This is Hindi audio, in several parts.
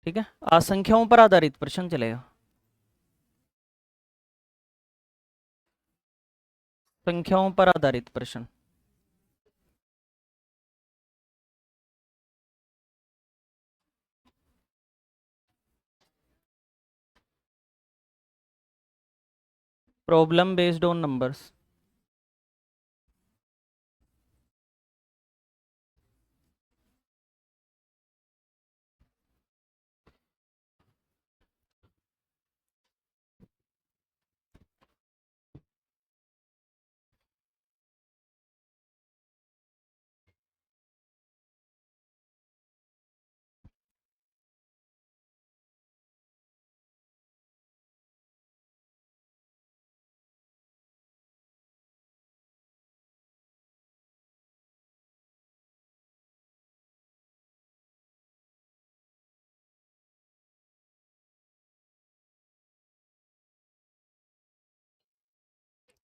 ठीक है, आज संख्याओं पर आधारित प्रश्न चलेगा। संख्याओं पर आधारित प्रश्न। Problem based on numbers.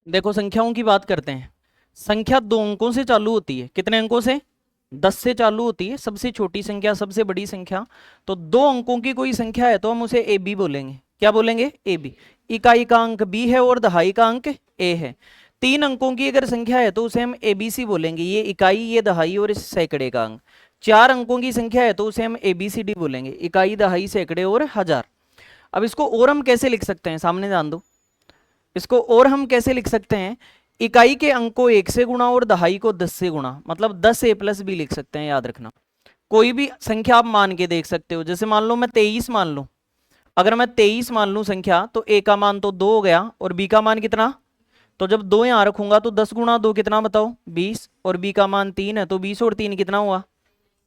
देखो संख्याओं की बात करते हैं। संख्या दो अंकों से चालू होती है, कितने अंकों से? 10 से चालू होती है, सबसे छोटी संख्या सबसे बड़ी संख्या। तो दो अंकों की कोई संख्या है तो हम उसे ए बी बोलेंगे। क्या बोलेंगे? A B. इकाई का अंक बी है और दहाई का अंक ए है। तीन अंकों की अगर संख्या है तो उसे हम ए बी सी बोलेंगे, ये इकाई, ये दहाई और इस सैकड़े का अंक। चार अंकों की संख्या है तो उसे हम ए बी सी डी बोलेंगे, इकाई, दहाई, सैकड़े और हजार। अब इसको और हम कैसे लिख सकते हैं, सामने ध्यान दो। इसको और हम कैसे लिख सकते हैं? इकाई के अंक को 1 से गुणा और दहाई को 10 से गुणा, मतलब 10 ए प्लस बी लिख सकते हैं, याद रखना। कोई भी संख्या आप मान के देख सकते हो, जैसे मान लो मैं 23 मान लूं। अगर मैं 23 मान लूं संख्या, तो ए का मान तो 2 हो गया और बी का मान कितना? तो जब दो यहां रखूंगा तो 10 गुणा 2 कितना बताओ? 20। और बी का मान 3 है तो 20 और 3 कितना हुआ?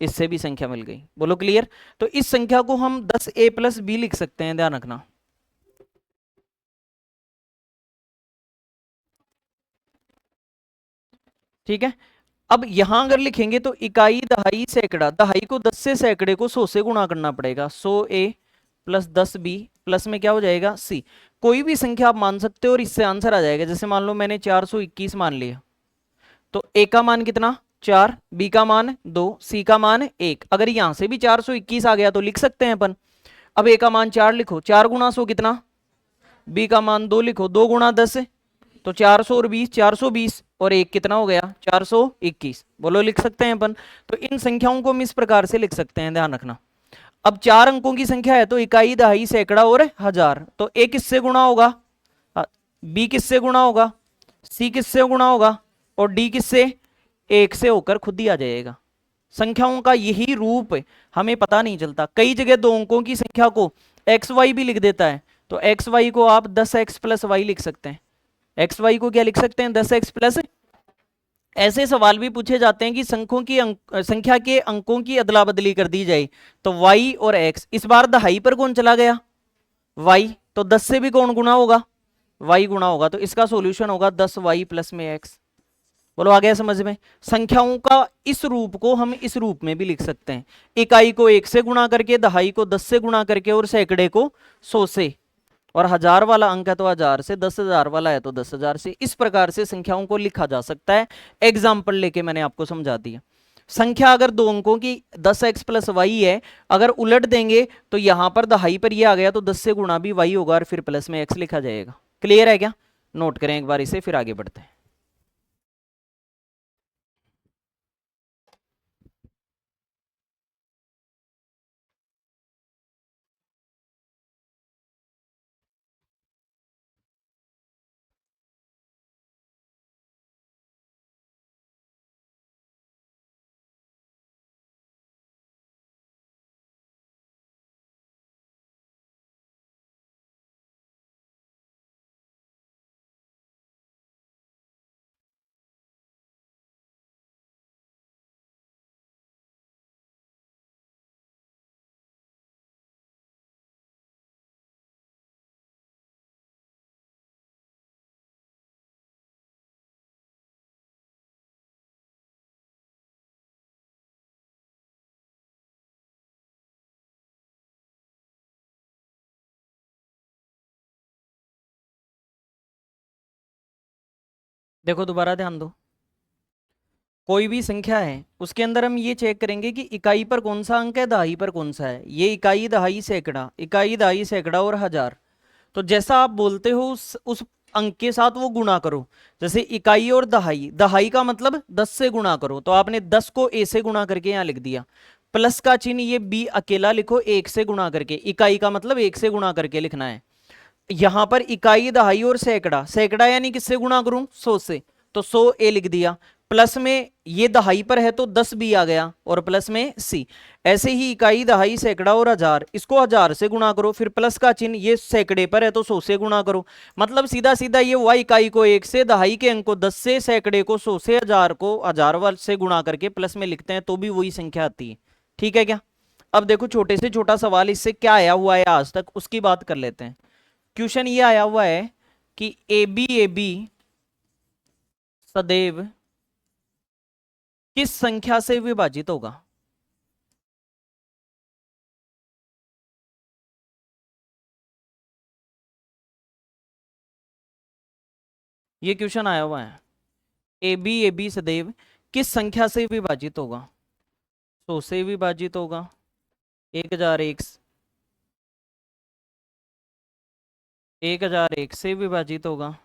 इससे भी संख्या मिल गई। बोलो क्लियर? तो इस संख्या को हम 10 ए प्लस बी लिख सकते हैं, ध्यान रखना। ठीक है। अब यहां अगर लिखेंगे तो इकाई, दहाई, सैकड़ा, दहाई को 10 से, सैकड़े को 100 से गुणा करना पड़ेगा। 100 ए प्लस 10 बी प्लस में क्या हो जाएगा? सी। कोई भी संख्या आप मान सकते हो और इससे आंसर आ जाएगा। जैसे मान लो मैंने 421 मान लिया, तो ए का मान कितना? 4, बी का मान 2, सी का मान 1। अगर यहां से भी 421 आ गया तो लिख सकते हैं अपन। अब ए का मान 4 लिखो, 4 गुणा 100 कितना? बी का मान 2 लिखो, 2 गुणा 10, तो 400 और 20, 420 और एक कितना हो गया? 421। बोलो लिख सकते हैं अपन। तो इन संख्याओं को हम इस प्रकार से लिख सकते हैं, ध्यान रखना। अब चार अंकों की संख्या है तो इकाई, दहाई, सैकड़ा और हजार। तो ए किससे गुणा होगा? बी किससे गुणा होगा? सी किससे गुणा होगा? और डी किससे? एक से होकर खुद ही आ जाएगा। संख्याओं का यही रूप हमें पता नहीं चलता। कई जगह दो अंकों की संख्या को एक्स वाई भी लिख देता है, तो एक्स वाई को आप 10x प्लस वाई लिख सकते हैं। एक्स वाई को क्या लिख सकते हैं? 10x plus. ऐसे सवाल भी पूछे जाते हैं कि संख्या के अंकों की अदला बदली कर दी जाए, तो y और x। इस बार दहाई पर कौन चला गया? y। तो 10 से भी कौन गुना होगा? y गुना होगा। तो इसका सॉल्यूशन होगा 10y प्लस में x। बोलो आ गया समझ में? संख्याओं का इस रूप को हम इस रूप में भी लिख सकते हैं। इकाई को 1 से गुणा करके, दहाई को 10 से गुणा करके और सैकड़े को 100 से। और हजार वाला अंक है तो हजार से, 10,000 वाला है तो 10,000 से। इस प्रकार से संख्याओं को लिखा जा सकता है। एग्जाम्पल लेके मैंने आपको समझा दिया। संख्या अगर दो अंकों की 10x प्लस वाई है, अगर उलट देंगे तो यहां पर दहाई पर ये आ गया तो 10 से गुणा भी वाई होगा और फिर प्लस में x लिखा जाएगा। क्लियर है क्या? नोट करें एक बार इसे, फिर आगे बढ़ते हैं। देखो दोबारा ध्यान दो। कोई भी संख्या है उसके अंदर हम ये चेक करेंगे कि इकाई पर कौन सा अंक है, दहाई पर कौन सा है। ये इकाई, दहाई, सैकड़ा, इकाई, दहाई, सैकड़ा और हजार। तो जैसा आप बोलते हो उस अंक के साथ वो गुणा करो। जैसे इकाई और दहाई, दहाई का मतलब 10 से गुणा करो, तो आपने 10 को a से गुणा करके यहां लिख दिया। प्लस का चिन्ह ये b अकेला लिखो, 1 से गुणा करके। इकाई का मतलब 1 से गुणा करके लिखना है। यहां पर इकाई, दहाई और सैकड़ा, सैकड़ा यानी किससे गुणा करूं, 100 से, तो 100 ए लिख दिया। प्लस में ये दहाई पर है तो 10 बी आ गया, और प्लस में सी। ऐसे ही इकाई, दहाई, सैकड़ा और हजार, इसको हजार से गुणा करो, फिर प्लस का चिन्ह, ये सैकड़े पर है तो 100 से गुणा करो। मतलब सीधा सीधा ये हुआ, इकाई को 1 से, दहाई के अंक को 10 से, सैकड़े को 100 से, हजार को हजार से गुणा करके प्लस में लिखते हैं तो भी वही संख्या आती है। ठीक है क्या? अब देखो छोटे से छोटा सवाल इससे क्या आया हुआ है आज तक, उसकी बात कर लेते हैं। क्वेश्चन ये आया हुआ है कि ए बी सदैव किस संख्या से विभाजित होगा। ये क्वेश्चन आया हुआ है, ए बी सदैव किस संख्या से विभाजित होगा। 100 से विभाजित होगा, 1001, 1001 से विभाजित होगा,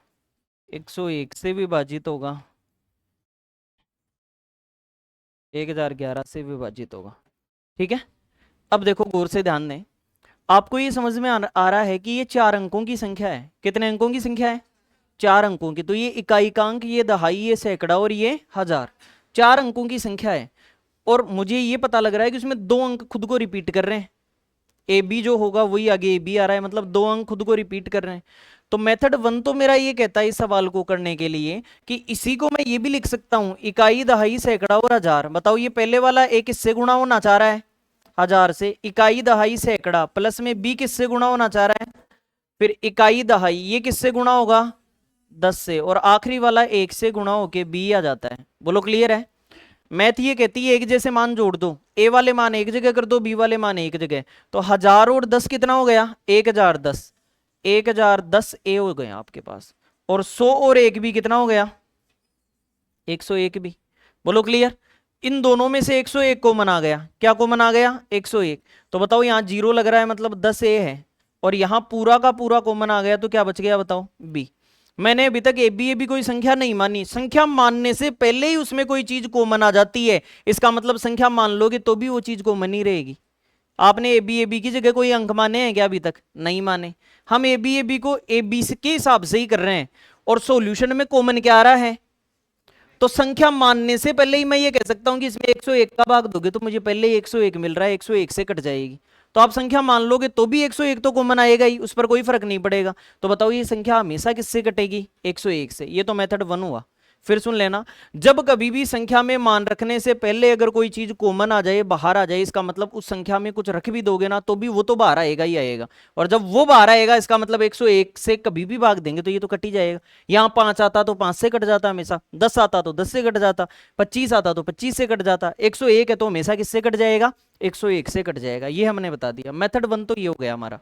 101 से विभाजित होगा, 1011 से विभाजित होगा। ठीक है, अब देखो गौर से ध्यान दें। आपको ये समझ में आ रहा है कि ये 4 अंकों की संख्या है। कितने अंकों की संख्या है? 4 अंकों की। तो ये इकाई का अंक, ये दहाई, ये सैकड़ा और ये हजार, 4 अंकों की संख्या है। और मुझे ये पता लग रहा है कि उसमें 2 अंक खुद को रिपीट कर रहे हैं। ए बी जो होगा वही आगे ए बी आ रहा है, मतलब 2 अंक खुद को रिपीट कर रहे हैं। तो मेथड 1 तो मेरा ये कहता है इस सवाल को करने के लिए कि इसी को मैं ये भी लिख सकता हूं, इकाई, दहाई, सैकड़ा और हजार। बताओ ये पहले वाला ए किससे गुणा होना चाह रहा है? हजार से। इकाई, दहाई, सैकड़ा, प्लस में बी किससे गुणा होना चाह रहा है? फिर इकाई, दहाई, ये किससे गुणा होगा? 10 से। और आखिरी वाला 1 से गुणा होके बी आ जाता है। बोलो क्लियर है? मैथ ये कहती है एक जैसे मान जोड़ दो, ए वाले मान एक जगह कर दो, बी वाले मान एक जगह। तो 1000 और 10 कितना हो गया? 1010। 1010 ए हो गया आपके पास। और 100 और 1 भी कितना हो गया? 101 भी। बोलो क्लियर? इन दोनों में से 101 कॉमन आ गया। क्या कॉमन आ गया? 101। तो बताओ यहाँ 0 लग रहा है, मतलब 10 ए है, और यहाँ पूरा का पूरा कॉमन आ गया, तो क्या बच गया बताओ? बी। मैंने अभी तक ए बी कोई संख्या नहीं मानी। संख्या मानने से पहले ही उसमें कोई चीज कॉमन आ जाती है, इसका मतलब संख्या मान लोगे तो भी वो चीज कॉमन ही रहेगी। आपने ए बी की जगह कोई अंक माने हैं क्या? अभी तक नहीं माने। हम ए बी को ए बी के हिसाब से ही कर रहे हैं, और सॉल्यूशन में कॉमन क्या आ रहा है? तो संख्या मानने से पहले ही मैं ये कह सकता हूं कि इसमें 101 का भाग दोगे तो मुझे पहले ही 101 मिल रहा है, 101 से कट जाएगी। तो आप संख्या मान लोगे तो भी 101 तो कॉमन आएगा ही, उस पर कोई फर्क नहीं पड़ेगा। तो बताओ ये संख्या हमेशा किससे कटेगी? 101 से। ये तो मेथड 1 हुआ। फिर सुन लेना, जब कभी भी संख्या में मान रखने से पहले अगर कोई चीज कॉमन आ जाए, बाहर आ जाए, इसका मतलब उस संख्या में कुछ रख भी दोगे ना तो भी वो तो बाहर आएगा ही आएगा। और जब वो बाहर आएगा इसका मतलब 101 से कभी भी भाग देंगे तो ये तो कट ही जाएगा। यहाँ 5 आता तो 5 से कट जाता हमेशा, 10 आता तो 10 से कट जाता, 25 आता तो 25 से कट जाता, 101 है तो हमेशा किससे कट जाएगा? 101 से कट जाएगा। ये हमने बता दिया। मेथड 1 तो ये हो गया हमारा।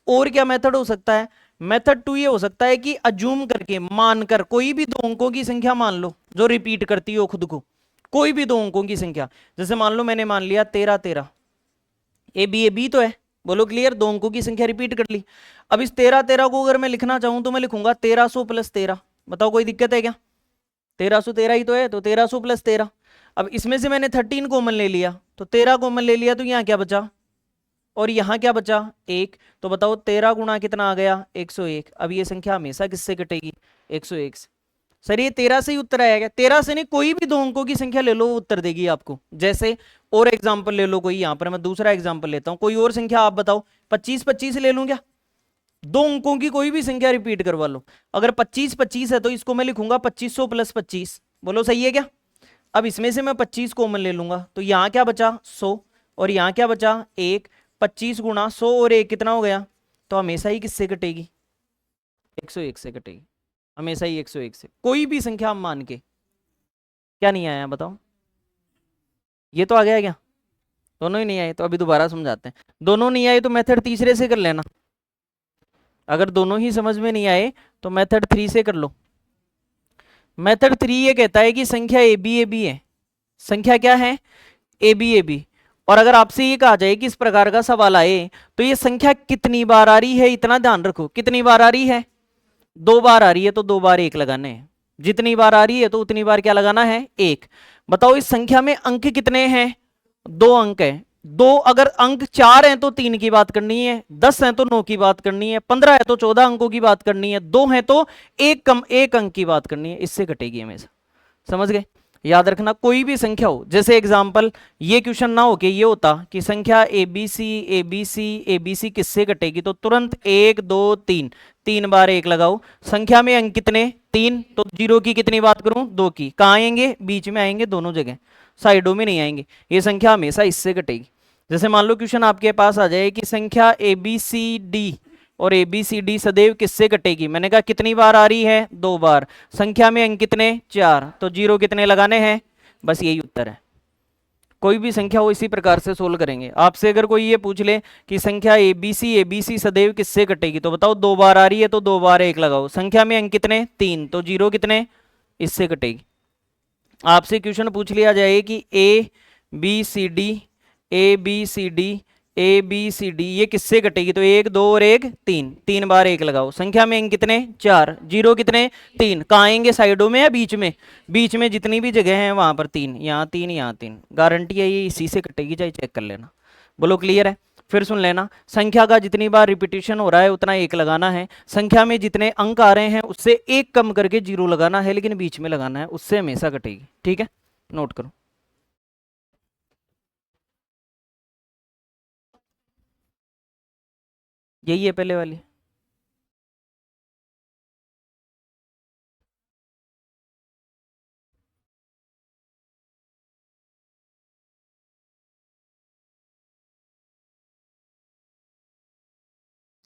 और क्या मेथड हो सकता है? मेथड 2 ये हो सकता है कि अज्यूम करके, मानकर, कोई भी 2 अंकों की संख्या मान लो जो रिपीट करती हो खुद को। कोई भी 2 अंकों की संख्या, जैसे मान लो मैंने मान लिया 13 13, ए बी तो है। बोलो क्लियर? 2 अंकों की संख्या रिपीट कर ली। अब इस 13 13 को अगर मैं लिखना चाहूं तो मैं लिखूंगा 1300 प्लस 13। बताओ कोई दिक्कत है क्या? 1313 ही तो है, तो 1300 प्लस 13। अब इसमें से मैंने 13 कॉमन ले लिया, तो 13 कॉमन ले लिया, तो यहाँ क्या बचा? और यहां क्या बचा? 1। तो बताओ 13 गुणा कितना आ गया? 101। अब ये संख्या हमेशा किससे कटेगी? 101 से। सर ये 13 से ही उत्तर आएगा? 13 से नहीं, कोई भी 2 अंकों की संख्या ले लो वो उत्तर देगी आपको। जैसे और एग्जाम्पल ले लो कोई, यहां पर मैं दूसरा एग्जाम्पल लेता हूं, कोई और संख्या आप बताओ। 25 25 ले लूं क्या? 2 अंकों की कोई भी संख्या रिपीट करवा लो। अगर 25 25 है तो इसको मैं लिखूंगा 2500 प्लस 25। बोलो सही है क्या? अब इसमें से मैं 25 कॉमन ले लूंगा, तो यहां क्या बचा? 100। और यहां क्या बचा? 1। 25 गुणा 100 और 1 कितना हो गया? तो हमेशा ही किससे कटेगी? 101 से कटेगी। हमेशा ही 101 से, कोई भी संख्या हम मान के। क्या नहीं आया बताओ? ये तो आ गया क्या? दोनों ही नहीं आए तो अभी दोबारा समझाते हैं। दोनों नहीं आए तो मेथड तीसरे से कर लेना। अगर दोनों ही समझ में नहीं आए तो मेथड 3 से कर लो। मेथड 3 ये कहता है कि संख्या ए बी है, संख्या क्या है, ए बी ए बी। और अगर आपसे ये कहा जाए कि इस प्रकार का सवाल आए तो ये संख्या कितनी बार आ रही है, इतना ध्यान रखो, कितनी बार आ रही है, 2 बार आ रही है तो 2 बार 1 लगाने हैं। जितनी बार आ रही है तो उतनी बार क्या लगाना है, 1। बताओ इस संख्या में अंक कितने हैं, 2 अंक है। दो अगर अंक 4 हैं तो 3 की बात करनी है, 10 हैं तो 9 की बात करनी है, 15 है तो 14 अंकों की बात करनी है, 2 है तो एक अंक की बात करनी है, इससे कटेगी हमेशा। समझ गए। याद रखना कोई भी संख्या हो, जैसे एग्जांपल ये क्वेश्चन ना हो कि ये होता कि संख्या ए बी सी किससे कटेगी, तो तुरंत 1 2 3, 3 बार 1 लगाओ। संख्या में अंक कितने, 3, तो 0 की कितनी बात करूं, 2 की। कहाँ आएंगे, बीच में आएंगे, दोनों जगह, साइडों में नहीं आएंगे। ये संख्या हमेशा इससे कटेगी। जैसे मान लो क्वेश्चन आपके पास आ जाए कि संख्या ए बी सी डी और ए बी सी डी सदैव किससे कटेगी, मैंने कहा कितनी बार आ रही है, 2 बार। संख्या में अंक कितने, 4, तो 0 कितने लगाने हैं, बस यही उत्तर है। कोई भी संख्या हो इसी प्रकार से सोल्व करेंगे। आपसे अगर कोई ये पूछ ले कि संख्या ए बी सी सदैव किससे कटेगी, तो बताओ 2 बार आ रही है तो 2 बार 1 लगाओ। संख्या में अंक कितने, 3, तो 0 कितने, इससे कटेगी। आपसे क्वेश्चन पूछ लिया जाए कि B C D A B C D A B C D ये किससे कटेगी, तो 1 2 और 1 3, 3 बार 1 लगाओ। संख्या में अंक कितने, 4, 0 कितने, 3। कहाँ आएंगे, साइडों में या बीच में, बीच में जितनी भी जगह है वहां पर 3, यहाँ 3 यहाँ 3, गारंटी है ये इसी से कटेगी, चाहे चेक कर लेना। बोलो क्लियर है। फिर सुन लेना, संख्या का जितनी बार रिपीटिशन हो रहा है उतना 1 लगाना है। संख्या में जितने अंक आ रहे हैं उससे 1 कम करके 0 लगाना है, लेकिन बीच में लगाना है, उससे हमेशा कटेगी। ठीक है, नोट करो। यही है पहले वाली।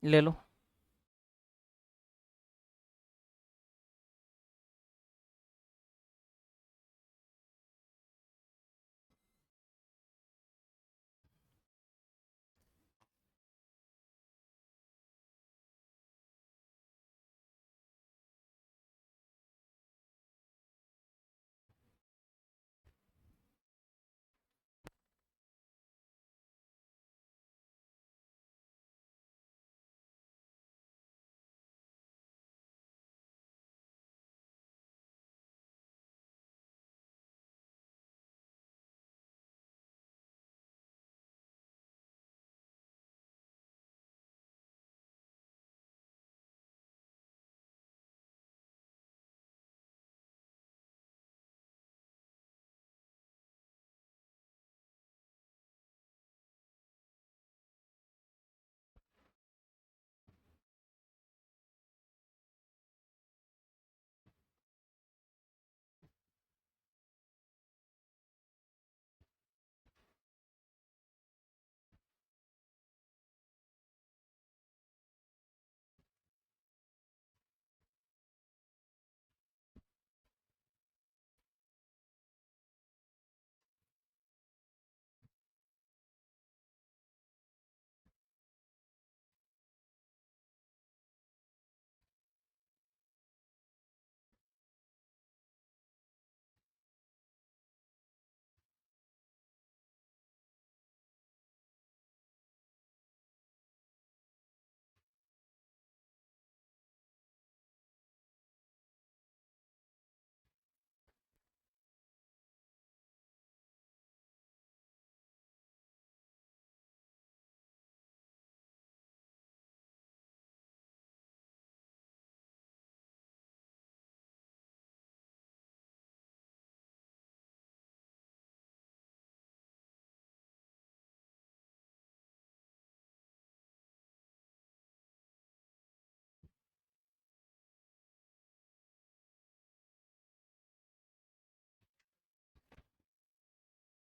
ले लो।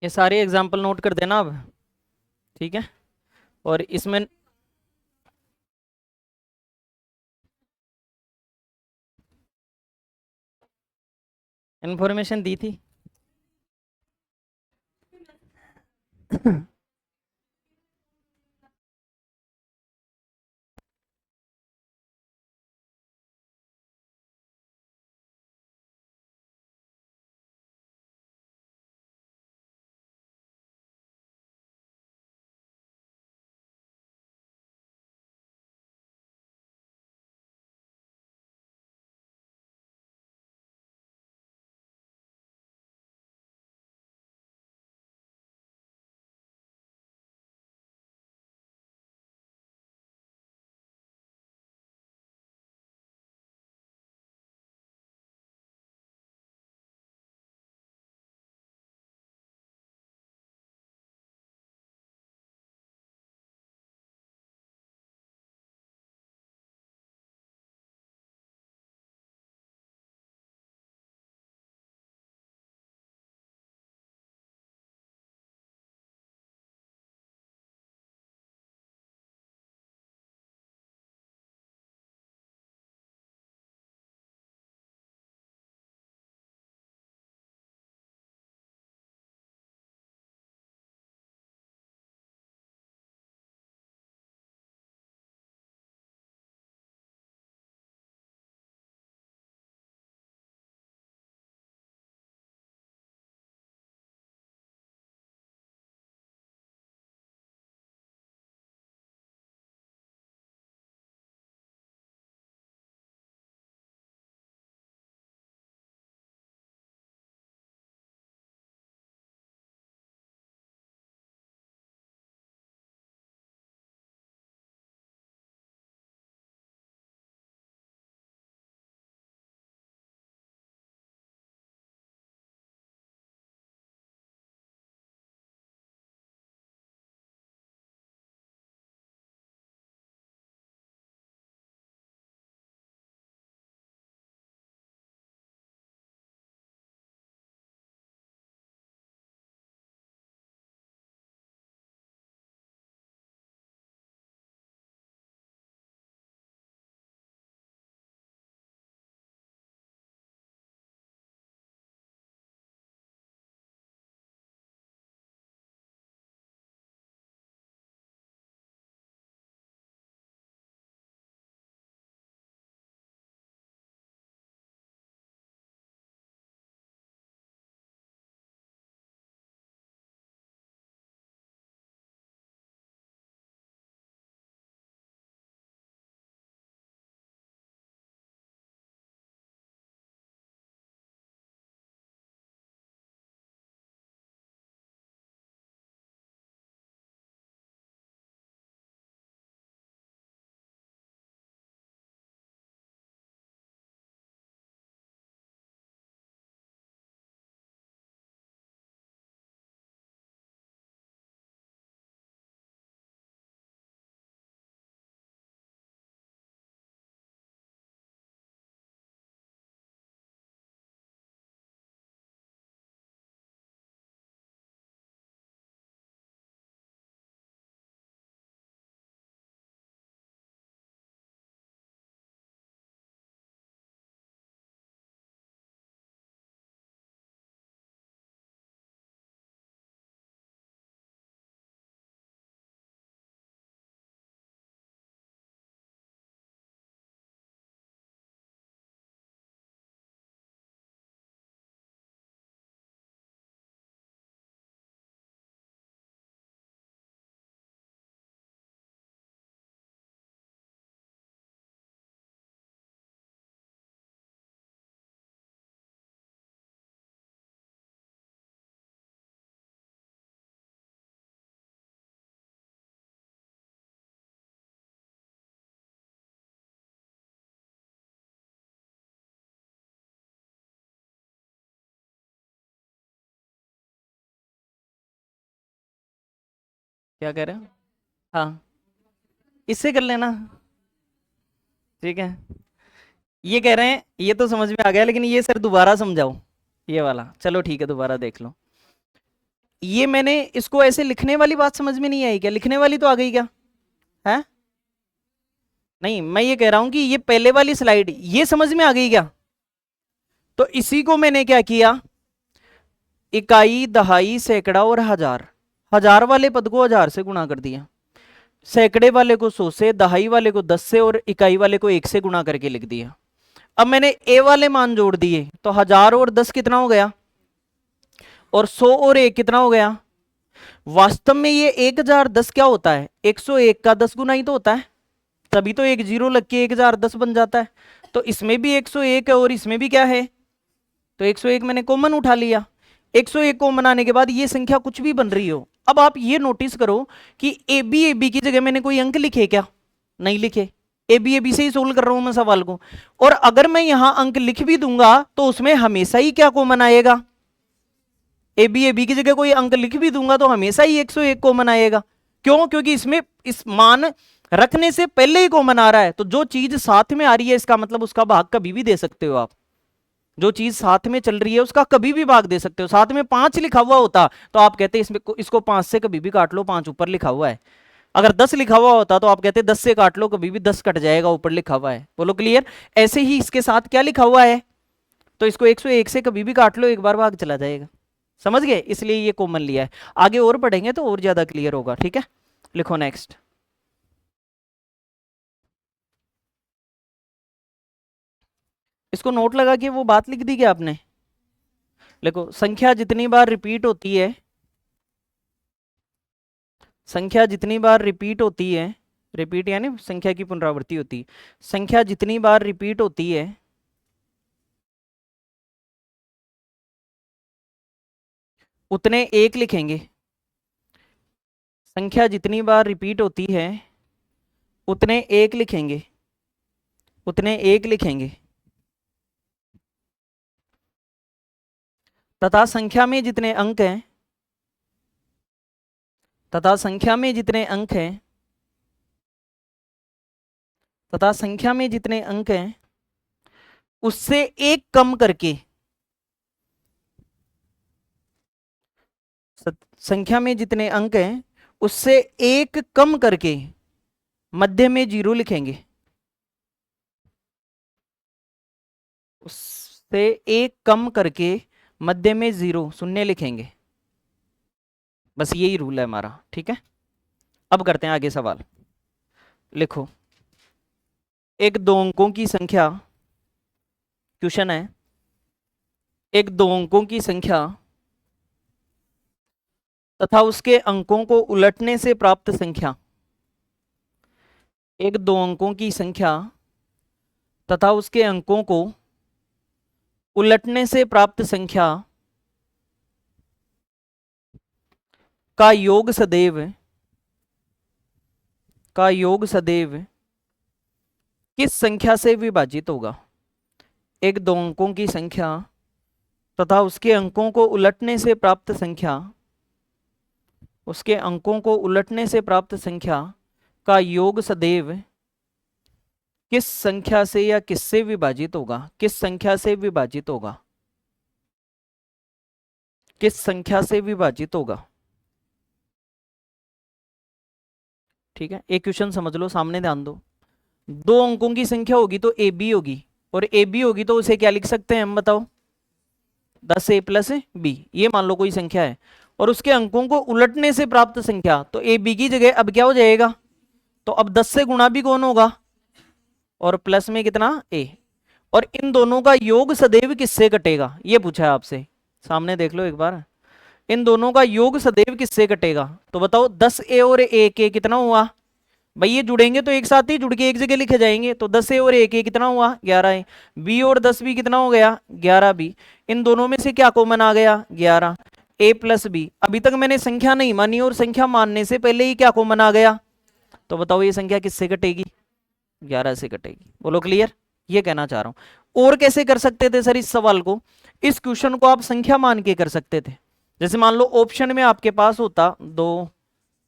ये सारे एग्जाम्पल नोट कर देना अब। ठीक है, और इसमें इंफॉर्मेशन दी थी। क्या कह रहे हो? हाँ, इससे कर लेना। ठीक है, ये कह रहे हैं ये तो समझ में आ गया, लेकिन ये सर दोबारा समझाओ, ये वाला। चलो ठीक है, दोबारा देख लो। ये मैंने इसको ऐसे लिखने वाली बात समझ में नहीं आई क्या? लिखने वाली तो आ गई क्या? है? नहीं, मैं ये कह रहा हूं कि ये पहले वाली स्लाइड ये समझ में आ गई क्या? तो इसी को मैंने क्या किया, इकाई, दहाई, सैकड़ा और हजार, हजार वाले पद को हजार से गुणा कर दिया, सैकड़े वाले को 100 से, दहाई वाले को 10 से और इकाई वाले को 1 से गुणा करके लिख दिया। अब मैंने ए वाले मान जोड़ दिए, तो 1000 और 10 कितना हो गया, और 100 और 1 कितना हो गया। वास्तव में ये 1010 क्या होता है, 101 का 10 गुना ही तो होता है, तभी तो एक जीरो लग के 1010 बन जाता है। तो इसमें भी 101 है और इसमें भी क्या है, तो 101 मैंने कॉमन उठा लिया। 101 को बनाने के बाद ये संख्या कुछ भी बन रही हो। अब आप ये नोटिस करो कि ए बी की जगह मैंने कोई अंक लिखे क्या? नहीं लिखे। ए बी से ही सोल्व कर रहा हूं मैं सवाल को। और अगर मैं यहां अंक लिख भी दूंगा तो उसमें हमेशा ही क्या कॉमन आएगा, ए बी की जगह कोई अंक लिख भी दूंगा तो हमेशा ही 101 कॉमन आएगा। क्यों? क्योंकि इसमें इस मान रखने से पहले ही कॉमन आ रहा है। तो जो चीज साथ में आ रही है इसका मतलब उसका भाग कभी भी दे सकते हो आप। जो चीज साथ में चल रही है उसका कभी भी भाग दे सकते हो। साथ में 5 लिखा हुआ होता तो आप कहते इसमें इसको 5 से कभी भी काट लो, 5 ऊपर लिखा हुआ है। अगर 10 लिखा हुआ होता तो आप कहते 10 से काट लो, कभी भी 10 कट जाएगा, ऊपर लिखा हुआ है। बोलो क्लियर? ऐसे ही इसके साथ क्या लिखा हुआ है, तो इसको 101 से कभी भी काट लो, एक बार भाग चला जाएगा। समझ गए? इसलिए ये कॉमन लिया है। आगे और पढ़ेंगे तो और ज्यादा क्लियर होगा। ठीक है, लिखो नेक्स्ट। इसको नोट लगा के वो बात लिख दी क्या आपने? देखो, संख्या जितनी बार रिपीट होती है, संख्या जितनी बार रिपीट होती है, रिपीट यानी संख्या की पुनरावृत्ति होती है, संख्या जितनी बार रिपीट होती है उतने एक लिखेंगे। संख्या जितनी बार रिपीट होती है उतने एक लिखेंगे, उतने एक लिखेंगे। तथा संख्या में जितने अंक हैं, तथा संख्या में जितने अंक हैं, तथा संख्या में जितने अंक हैं उससे एक कम करके, संख्या में जितने अंक हैं उससे एक कम करके मध्य में जीरो लिखेंगे, उससे एक कम करके मध्य में जीरो शून्य लिखेंगे। बस यही रूल है हमारा। ठीक है, अब करते हैं आगे सवाल। लिखो, एक दो अंकों की संख्या, क्वेश्चन है, एक दो अंकों की संख्या तथा उसके अंकों को उलटने से प्राप्त संख्या, एक दो अंकों की संख्या तथा उसके अंकों को उलटने से प्राप्त संख्या का योग सदैव, का योग सदैव किस संख्या से विभाजित होगा। एक दो अंकों की संख्या तथा उसके अंकों को उलटने से प्राप्त संख्या, उसके अंकों को उलटने से प्राप्त संख्या का योग सदैव किस संख्या से या किससे विभाजित होगा, किस संख्या से विभाजित होगा, किस संख्या से विभाजित होगा। ठीक है, एक क्वेश्चन समझ लो, सामने ध्यान दो। दो अंकों की संख्या होगी तो ए बी होगी, और ए बी होगी तो उसे क्या लिख सकते हैं हम, बताओ? 10a प्लस बी, ये मान लो कोई संख्या है, और उसके अंकों को उलटने से प्राप्त संख्या, तो ए बी की जगह अब क्या हो जाएगा, तो अब 10 से गुणा भी कौन होगा, और प्लस में कितना, ए। और इन दोनों का योग सदैव किससे कटेगा, ये पूछा है आपसे। सामने देख लो एक बार, इन दोनों का योग सदैव किससे कटेगा, तो बताओ 10a और 1a कितना हुआ भाई, ये जुड़ेंगे तो एक साथ ही जुड़ के एक जगह लिखे जाएंगे, तो 10a और 1a कितना हुआ, 11a। b और 10b कितना हो गया, 11b। इन दोनों में से क्या कॉमन आ गया, 11। a प्लस बी, अभी तक मैंने संख्या नहीं मानी और संख्या मानने से पहले ही क्या कॉमन आ गया, तो बताओ ये संख्या किससे कटेगी, 11 से कटेगी। बोलो क्लियर? ये कहना चाह रहा हूं। और कैसे कर सकते थे सर इस सवाल को, इस क्वेश्चन को आप संख्या मान के कर सकते थे। जैसे मान लो ऑप्शन में आपके पास होता 2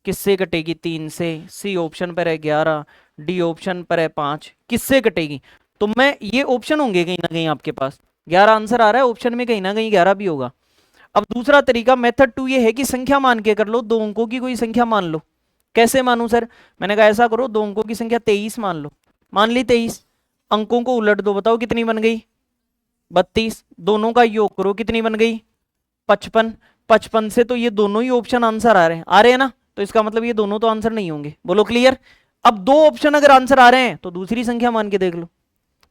किससे कटेगी? 3 से। सी ऑप्शन पर है 11, डी ऑप्शन पर है 5। किससे कटेगी? तो मैं ये ऑप्शन होंगे कहीं ना कहीं आपके पास। 11 आंसर आ रहा है, ऑप्शन में कहीं ना कहीं 11 भी होगा। अब दूसरा तरीका मेथड 2 ये है कि संख्या मान के कर लो, दो अंकों की कोई संख्या मान लो। कैसे मानूं सर? मैंने कहा ऐसा करो, दो अंकों की संख्या 23 मान लो। मान ली 23, अंकों को उलट दो, बताओ कितनी बन गई? 32। दोनों का योग करो, कितनी बन गई? 55। 55 से तो ये दोनों ही ऑप्शन आंसर आ रहे हैं ना, तो इसका मतलब ये दोनों तो आंसर नहीं होंगे। बोलो क्लियर? अब दो ऑप्शन अगर आंसर आ रहे हैं तो दूसरी संख्या मान के देख लो।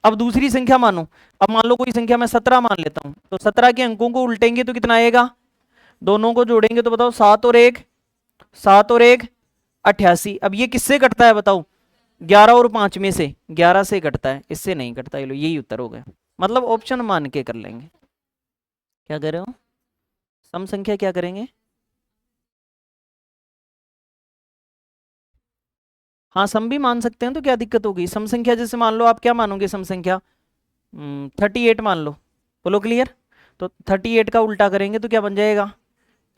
अब दूसरी संख्या मानो। अब मान लो कोई संख्या मैं 17 मान लेता हूं, तो 17 के अंकों को उल्टेंगे तो कितना आएगा? दोनों को जोड़ेंगे तो बताओ, 7 और 1 88। अब ये किससे कटता है बताओ? 11 और 5 में से 11 से कटता है, इससे नहीं कटता। ये लो, यही उत्तर हो गया। मतलब ऑप्शन मान के कर लेंगे। क्या कर रहे हो? सम संख्या क्या करेंगे? हाँ, सम भी मान सकते हैं, तो क्या दिक्कत होगी? सम संख्या जैसे मान लो, आप क्या मानोगे सम संख्या? 38 मान लो। बोलो क्लियर? तो 38 का उल्टा करेंगे तो क्या बन जाएगा?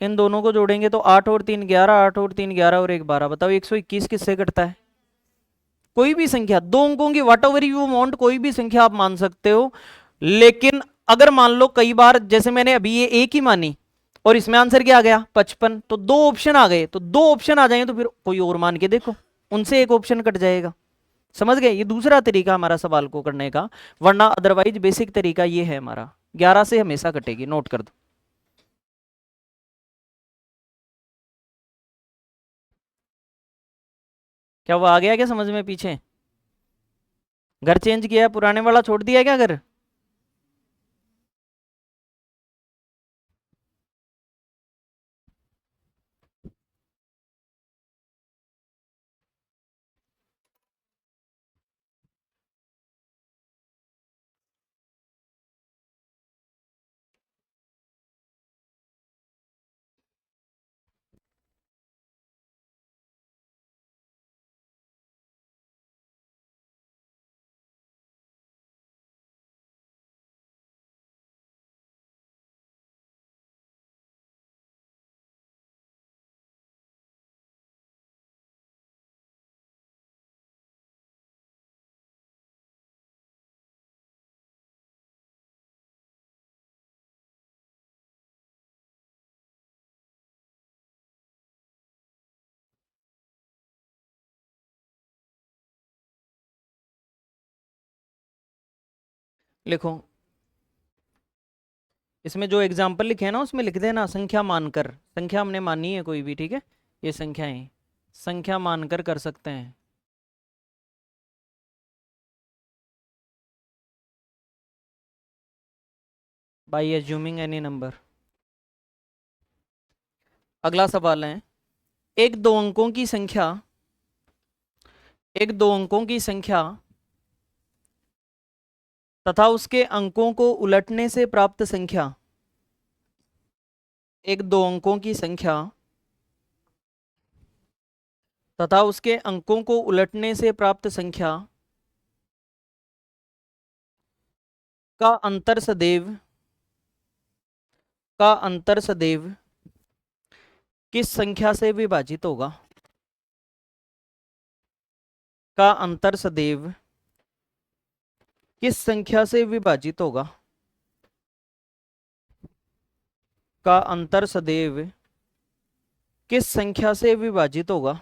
इन दोनों को जोड़ेंगे तो 8 और 3 11, 8 और 3 11 और 1 12। बताओ 121 किससे कटता है? कोई भी संख्या, दो अंकों की, वट एवर यू वांट, कोई भी संख्या आप मान सकते हो। लेकिन अगर मान लो कई बार, जैसे मैंने अभी ये एक ही मानी और इसमें आंसर क्या आ गया? 55, तो दो ऑप्शन आ गए, तो दो ऑप्शन आ जाएंगे तो फिर कोई और मान के देखो, उनसे एक ऑप्शन कट जाएगा। समझ गए? ये दूसरा तरीका हमारा सवाल को करने का। वरना अदरवाइज बेसिक तरीका ये है हमारा, 11 से हमेशा कटेगी, नोट कर दो। क्या वो आ गया क्या समझ में पीछे? घर चेंज किया है, पुराने वाला छोड़ दिया है क्या घर? लिखो, इसमें जो एग्जाम्पल लिखे हैं ना उसमें लिख देना संख्या मानकर। संख्या हमने मानी है कोई भी, ठीक है? ये संख्याएं संख्या मानकर कर सकते हैं। By assuming any number. अगला सवाल है, एक दो अंकों की संख्या, एक दो अंकों की संख्या तथा उसके अंकों को उलटने से प्राप्त संख्या। एक दो अंकों की संख्या तथा उसके अंकों को उलटने से प्राप्त संख्या का अंतर सदैव, का अंतर सदैव किस संख्या से विभाजित होगा? का अंतर सदैव किस संख्या से विभाजित होगा? का अंतर सदैव किस संख्या से विभाजित होगा?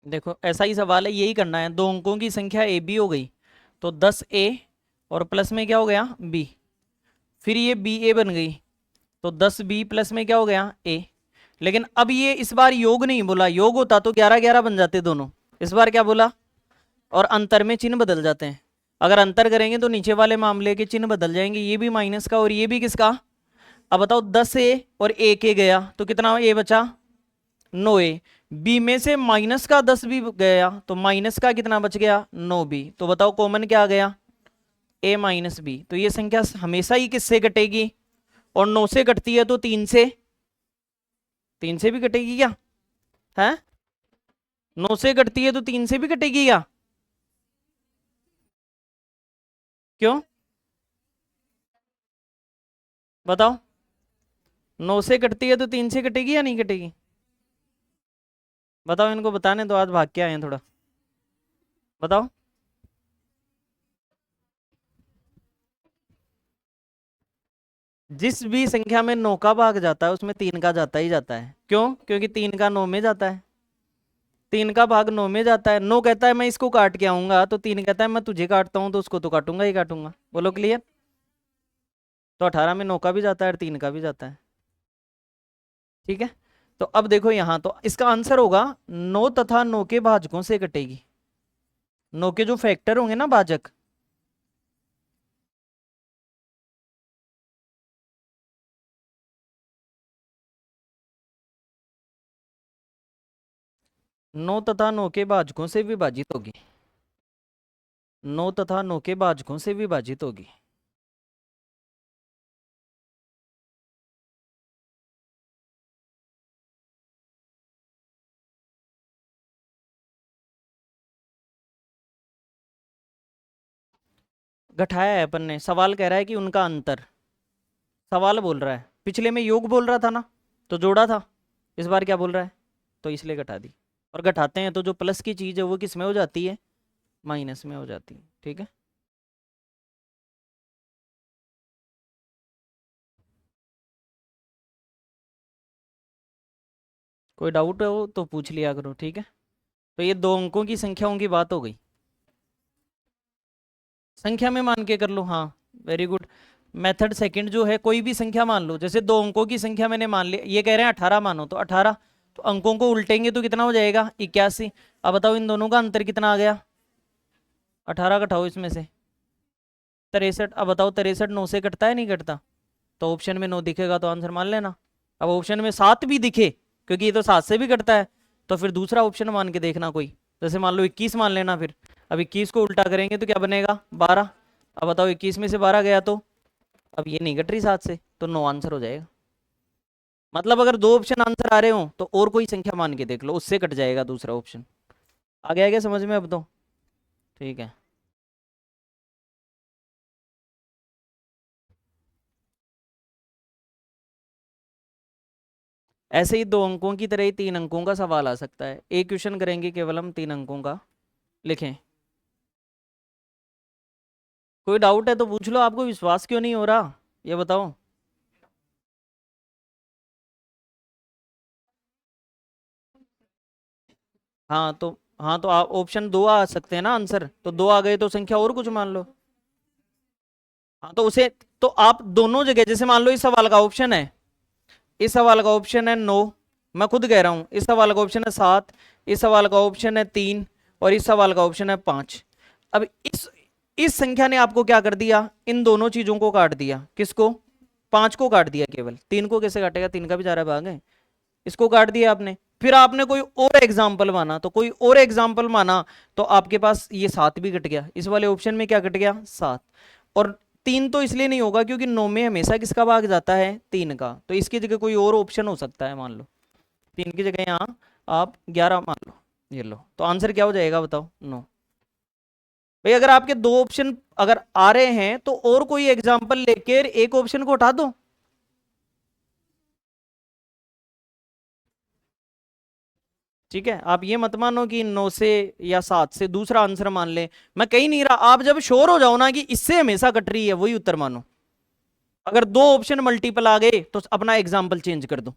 देखो ऐसा ही सवाल है, यही करना है। दो अंकों की संख्या ए बी हो गई, तो 10 ए और प्लस में क्या हो गया? बी। फिर ये बी ए बन गई, तो 10b प्लस में क्या हो गया ए। लेकिन अब ये इस बार योग नहीं बोला, योग होता तो 11-11 बन जाते दोनों। इस बार क्या बोला, और अंतर में चिन्ह बदल जाते हैं। अगर अंतर करेंगे तो नीचे वाले मामले के चिन्ह बदल जाएंगे, ये भी माइनस का और ये भी किसका। अब बताओ 10a और a के गया तो कितना a बचा, 9a। b में से माइनस का 10 भी गया तो माइनस का कितना बच गया, 9b। तो बताओ कॉमन क्या आ गया, a माइनस बी। तो ये संख्या हमेशा ही किससे कटेगी, और 9 से कटती है तो 3 से, 3 से भी कटेगी क्या है, 9 से कटती है तो 3 से भी कटेगी क्या, क्यों बताओ, 9 से कटती है तो 3 से कटेगी या नहीं कटेगी, बताओ इनको बताने दो, आज भाग के आए हैं थोड़ा, बताओ। जिस भी संख्या में 9 का भाग जाता है उसमें 3 का जाता ही जाता है, क्यों, क्योंकि 3 का 9 में जाता है, 3 का भाग 9 में जाता है। 9 कहता है मैं इसको काट के आऊंगा, तो 3 कहता है मैं तुझे काटता हूं तो उसको तो काटूंगा ही काटूंगा। बोलो क्लियर। तो 18 में 9 का भी जाता है और 3 का भी जाता है, ठीक है। तो अब देखो यहां, तो इसका आंसर होगा 9 तथा 9 के भाजकों से कटेगी, 9 के जो फैक्टर होंगे ना भाजक, 9 तथा 9 के भाजकों से विभाजित होगी, 9 तथा 9 के भाजकों से विभाजित होगी। घटाया है अपन ने, सवाल कह रहा है कि उनका अंतर, सवाल बोल रहा है, पिछले में योग बोल रहा था ना तो जोड़ा था, इस बार क्या बोल रहा है, तो इसलिए घटा दी। और घटाते हैं तो जो प्लस की चीज है वो किस में हो जाती है, माइनस में हो जाती है, ठीक है। कोई डाउट हो तो पूछ लिया करो, ठीक है। तो ये दो अंकों की संख्याओं की बात हो गई, संख्या में मान के कर लो, हाँ वेरी गुड। मेथड सेकंड जो है, कोई भी संख्या मान लो, जैसे दो अंकों की संख्या मैंने मान ली, ये कह रहे हैं 18 मानो तो 18, तो अंकों को उल्टेंगे तो कितना हो जाएगा 81। अब बताओ इन दोनों का अंतर कितना आ गया, 18 घटाओ इसमें से 63। अब बताओ 63 9 से कटता है नहीं कटता, तो ऑप्शन में 9 दिखेगा तो आंसर मान लेना। अब ऑप्शन में 7 भी दिखे, क्योंकि ये तो 7 से भी कटता है, तो फिर दूसरा ऑप्शन मान के देखना कोई, जैसे मान लो 21 मान लेना फिर। अब 21 को उल्टा करेंगे तो क्या बनेगा 12। अब बताओ 21 में से 12 गया तो, अब ये नहीं कट रही 7 से, तो 9 आंसर हो जाएगा। मतलब अगर दो ऑप्शन आंसर आ रहे हो तो और कोई संख्या मान के देख लो, उससे कट जाएगा दूसरा ऑप्शन। आ गया क्या समझ में अब तो, ठीक है। ऐसे ही दो अंकों की तरह ही 3 अंकों का सवाल आ सकता है, एक क्वेश्चन करेंगे केवल हम 3 अंकों का, लिखें। कोई डाउट है तो पूछ लो, आपको विश्वास क्यों नहीं हो रहा ये बताओ। हाँ तो, हाँ तो आप ऑप्शन 2 आ सकते हैं ना आंसर, तो 2 आ गए तो संख्या और कुछ मान लो। हाँ तो उसे, तो आप दोनों जगह, जैसे मान लो इस सवाल का ऑप्शन है, इस सवाल का ऑप्शन है 9, मैं खुद कह रहा हूं, इस सवाल का ऑप्शन है 7, इस सवाल का ऑप्शन है 3, और इस सवाल का ऑप्शन है 5। अब इस संख्या ने आपको क्या कर दिया, इन दोनों चीजों को काट दिया, किसको, 5 को काट दिया, केवल 3 को कैसे काटेगा, 3 का भी जा रहा भाग है, इसको काट दिया आपने। फिर आपने कोई और एग्जाम्पल माना, तो कोई और एग्जाम्पल माना तो आपके पास ये 7 भी कट गया, इस वाले ऑप्शन में क्या कट गया 7। और 3 तो इसलिए नहीं होगा क्योंकि 9 में हमेशा किसका भाग जाता है 3 का, तो इसकी जगह कोई और ऑप्शन हो सकता है, मान लो 3 की जगह यहाँ आप 11 मान लो, ये लो, तो आंसर क्या हो जाएगा बताओ 9। भाई अगर आपके दो ऑप्शन अगर आ रहे हैं तो और कोई एग्जाम्पल लेकर एक ऑप्शन को हटा दो। ठीक है, आप ये मत मानो कि 9 से या 7 से दूसरा आंसर मान ले, मैं कहीं नहीं रहा, आप जब श्योर हो जाओ ना कि इससे हमेशा कट रही है वही उत्तर मानो। अगर दो ऑप्शन मल्टीपल आ गए तो अपना एग्जाम्पल चेंज कर दो,